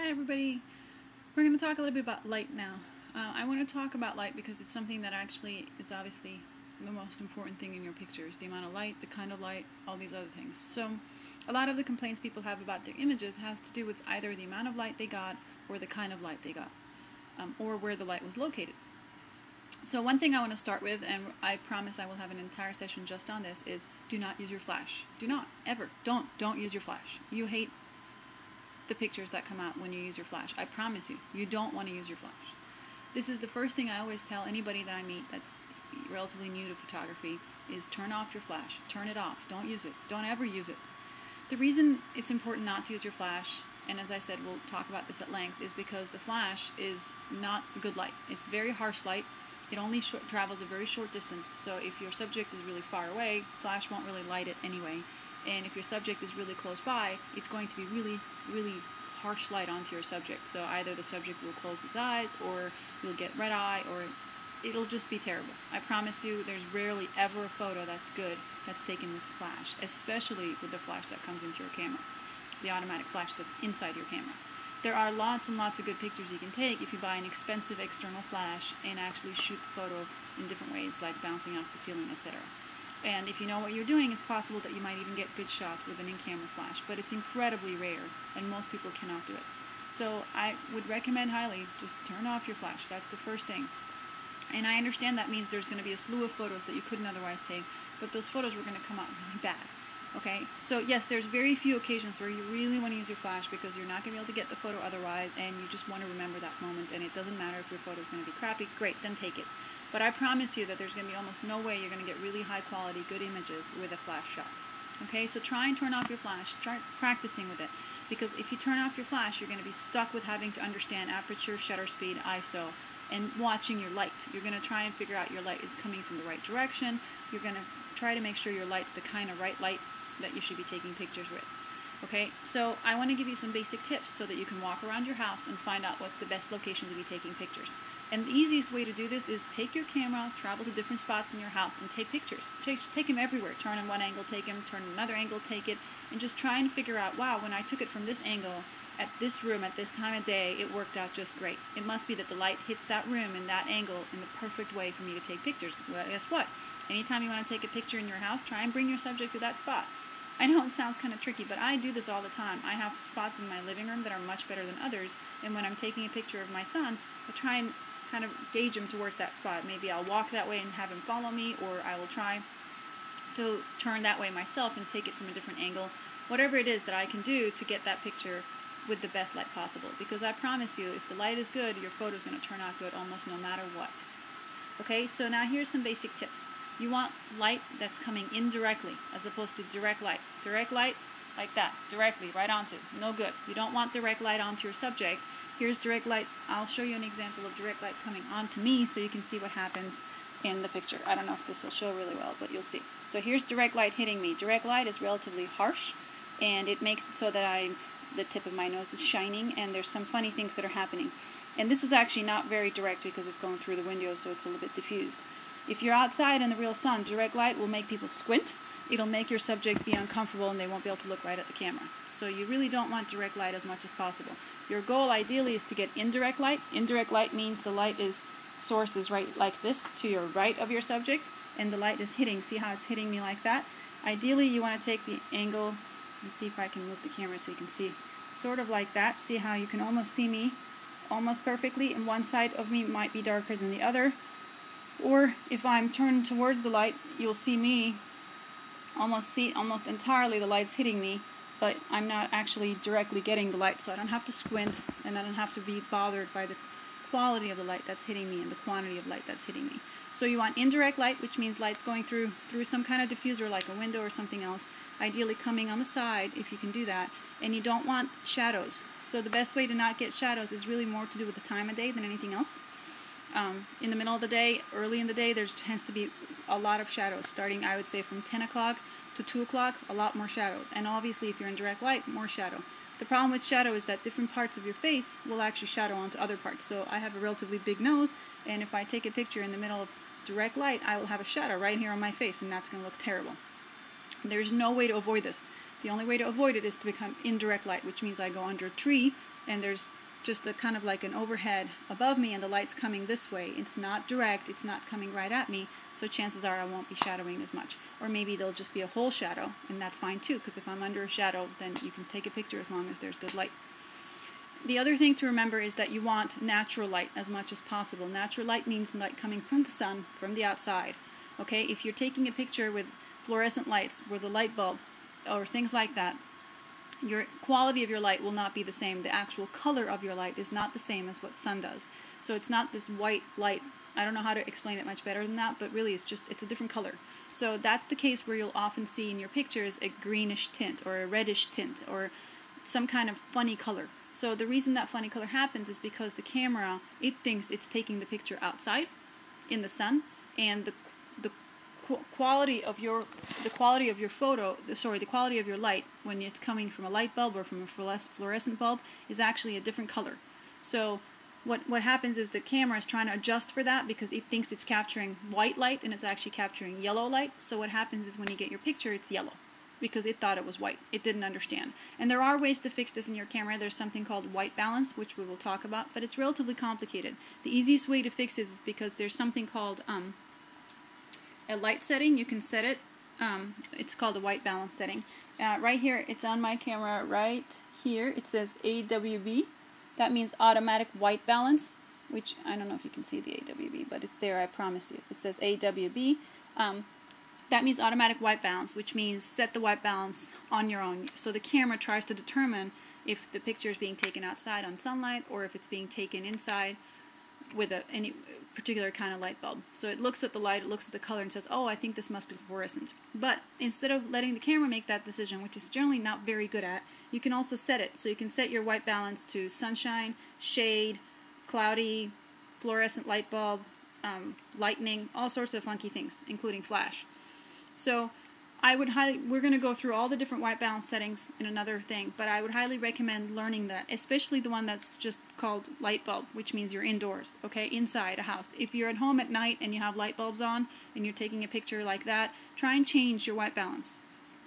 Hi everybody. We're going to talk a little bit about light now. I want to talk about light because it's something that actually is obviously the most important thing in your pictures. The amount of light, the kind of light, all these other things. So a lot of the complaints people have about their images has to do with either the amount of light they got or the kind of light they got, or where the light was located. So one thing I want to start with, and I promise I will have an entire session just on this, is do not use your flash. Do not, ever. Don't use your flash. You hate the pictures that come out when you use your flash. I promise you, you don't want to use your flash. This is the first thing I always tell anybody that I meet that's relatively new to photography is turn off your flash. Turn it off. Don't use it. Don't ever use it. The reason it's important not to use your flash, and as I said, we'll talk about this at length, is because the flash is not good light. It's very harsh light. It only travels a very short distance, so if your subject is really far away, flash won't really light it anyway. And if your subject is really close by, it's going to be really, really harsh light onto your subject. So either the subject will close its eyes, or you'll get red eye, or it'll just be terrible. I promise you, there's rarely ever a photo that's good that's taken with flash, especially with the flash that comes into your camera, the automatic flash that's inside your camera. There are lots and lots of good pictures you can take if you buy an expensive external flash and actually shoot the photo in different ways, like bouncing off the ceiling, etc. And if you know what you're doing, it's possible that you might even get good shots with an in-camera flash, but it's incredibly rare, and most people cannot do it. So I would recommend highly, just turn off your flash. That's the first thing. And I understand that means there's going to be a slew of photos that you couldn't otherwise take, but those photos were going to come out really bad. Okay, so yes, there's very few occasions where you really want to use your flash because you're not going to be able to get the photo otherwise, and you just want to remember that moment, and it doesn't matter if your photo is going to be crappy. Great, then take it. But I promise you that there's going to be almost no way you're going to get really high quality, good images with a flash shot. Okay, so try and turn off your flash. Try practicing with it, because if you turn off your flash, you're going to be stuck with having to understand aperture, shutter speed, ISO, and watching your light. You're going to try and figure out your light is coming from the right direction. You're going to try to make sure your light's the kind of right light that you should be taking pictures with. Okay, so I want to give you some basic tips so that you can walk around your house and find out what's the best location to be taking pictures. And the easiest way to do this is take your camera, travel to different spots in your house, and take pictures. Just take them everywhere. Turn in one angle, take them, turn in another angle, take it, and just try and figure out, wow, when I took it from this angle, at this room, at this time of day, it worked out just great. It must be that the light hits that room in that angle in the perfect way for me to take pictures. Well, guess what? Anytime you want to take a picture in your house, try and bring your subject to that spot. I know it sounds kind of tricky, but I do this all the time. I have spots in my living room that are much better than others, and when I'm taking a picture of my son, I try and kind of gauge him towards that spot. Maybe I'll walk that way and have him follow me, or I will try to turn that way myself and take it from a different angle. Whatever it is that I can do to get that picture with the best light possible, because I promise you, if the light is good, your photo is going to turn out good almost no matter what. Okay, so now here's some basic tips. You want light that's coming indirectly as opposed to direct light. Direct light, like that, directly, right onto. No good. You don't want direct light onto your subject. Here's direct light. I'll show you an example of direct light coming onto me so you can see what happens in the picture. I don't know if this will show really well, but you'll see. So here's direct light hitting me. Direct light is relatively harsh, and it makes it so that the tip of my nose is shining, and there's some funny things that are happening. And this is actually not very direct because it's going through the window, so it's a little bit diffused. If you're outside in the real sun, direct light will make people squint. It'll make your subject be uncomfortable, and they won't be able to look right at the camera. So you really don't want direct light as much as possible. Your goal ideally is to get indirect light. Indirect light means the light source is right like this to your right of your subject, and the light is hitting. See how it's hitting me like that? Ideally, you want to take the angle. Let's see if I can move the camera so you can see. Sort of like that. See how you can almost see me almost perfectly, and one side of me might be darker than the other. Or if I'm turned towards the light, you'll see me almost entirely the light's hitting me, but I'm not actually directly getting the light, so I don't have to squint, and I don't have to be bothered by the quality of the light that's hitting me and the quantity of light that's hitting me. So you want indirect light, which means light's going through some kind of diffuser like a window or something else, ideally coming on the side if you can do that, and you don't want shadows. So the best way to not get shadows is really more to do with the time of day than anything else. In the middle of the day, early in the day, there tends to be a lot of shadows, starting, I would say, from 10 o'clock to 2 o'clock, a lot more shadows. And obviously, if you're in direct light, more shadow. The problem with shadow is that different parts of your face will actually shadow onto other parts. So I have a relatively big nose, and if I take a picture in the middle of direct light, I will have a shadow right here on my face, and that's going to look terrible. There's no way to avoid this. The only way to avoid it is to become indirect light, which means I go under a tree and there's just a kind of like an overhead above me and the light's coming this way. It's not direct, it's not coming right at me, so chances are I won't be shadowing as much. Or maybe there'll just be a whole shadow, and that's fine too, because if I'm under a shadow, then you can take a picture as long as there's good light. The other thing to remember is that you want natural light as much as possible. Natural light means light coming from the sun, from the outside. Okay, if you're taking a picture with fluorescent lights, with a light bulb, or things like that, your quality of your light will not be the same. The actual color of your light is not the same as what sun does. So it's not this white light. I don't know how to explain it much better than that, but really it's a different color. So that's the case where you'll often see in your pictures a greenish tint or a reddish tint or some kind of funny color. So the reason that funny color happens is because the camera, it thinks it's taking the picture outside in the sun, and the quality of your photo, the quality of your light when it's coming from a light bulb or from a fluorescent bulb is actually a different color. So what happens is the camera is trying to adjust for that because it thinks it's capturing white light and it's actually capturing yellow light. So what happens is when you get your picture, it's yellow because it thought it was white. It didn't understand. And there are ways to fix this in your camera. There's something called white balance, which we will talk about, but it's relatively complicated. The easiest way to fix this is because there's something called a light setting. You can set it. It's called a white balance setting. Right here, it's on my camera right here. It says AWB. That means automatic white balance, which I don't know if you can see the AWB, but it's there, I promise you. It says AWB. That means automatic white balance, which means set the white balance on your own. So the camera tries to determine if the picture is being taken outside on sunlight or if it's being taken inside with any particular kind of light bulb. So it looks at the light, it looks at the color and says, oh, I think this must be fluorescent. But instead of letting the camera make that decision, which is generally not very good at, you can also set it. So you can set your white balance to sunshine, shade, cloudy, fluorescent light bulb, lightning, all sorts of funky things, including flash. So we're going to go through all the different white balance settings in another thing, but I would highly recommend learning that, especially the one that's just called light bulb, which means you're indoors, okay, inside a house. If you're at home at night and you have light bulbs on and you're taking a picture like that, try and change your white balance.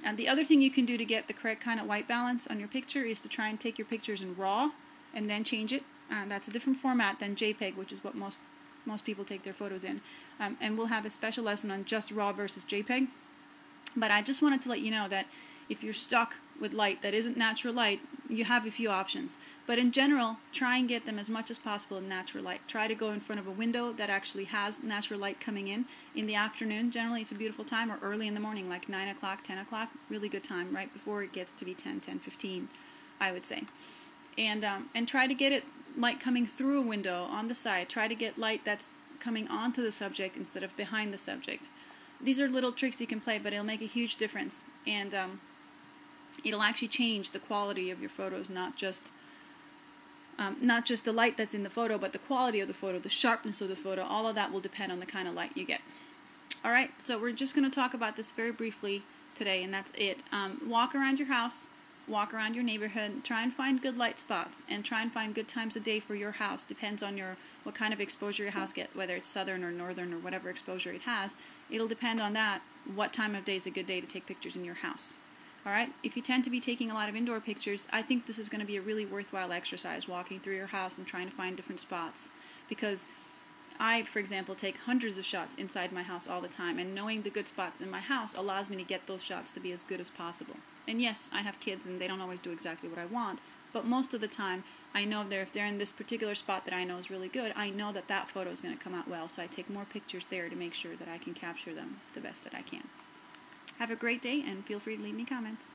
And the other thing you can do to get the correct kind of white balance on your picture is to try and take your pictures in RAW and then change it. That's a different format than JPEG, which is what most people take their photos in. And we'll have a special lesson on just RAW versus JPEG. But I just wanted to let you know that if you're stuck with light that isn't natural light, you have a few options. But in general, try and get them as much as possible in natural light. Try to go in front of a window that actually has natural light coming in the afternoon. Generally, it's a beautiful time, or early in the morning, like 9 o'clock, 10 o'clock. Really good time, right before it gets to be 10, 10:15, I would say. And try to get it light coming through a window on the side. Try to get light that's coming onto the subject instead of behind the subject. These are little tricks you can play, but it'll make a huge difference, and it'll actually change the quality of your photos, not just the light that's in the photo, but the quality of the photo, the sharpness of the photo. All of that will depend on the kind of light you get. Alright, so we're just going to talk about this very briefly today, and that's it. Walk around your house, walk around your neighborhood, try and find good light spots, and try and find good times of day for your house. Depends on what kind of exposure your house gets, whether it's southern or northern or whatever exposure it has. It'll depend on that, what time of day is a good day to take pictures in your house. Alright, if you tend to be taking a lot of indoor pictures, I think this is going to be a really worthwhile exercise, walking through your house and trying to find different spots. Because I, for example, take hundreds of shots inside my house all the time, and knowing the good spots in my house allows me to get those shots to be as good as possible. And yes, I have kids and they don't always do exactly what I want, but most of the time I know if they're in this particular spot that I know is really good, I know that that photo is going to come out well, so I take more pictures there to make sure that I can capture them the best that I can. Have a great day, and feel free to leave me comments.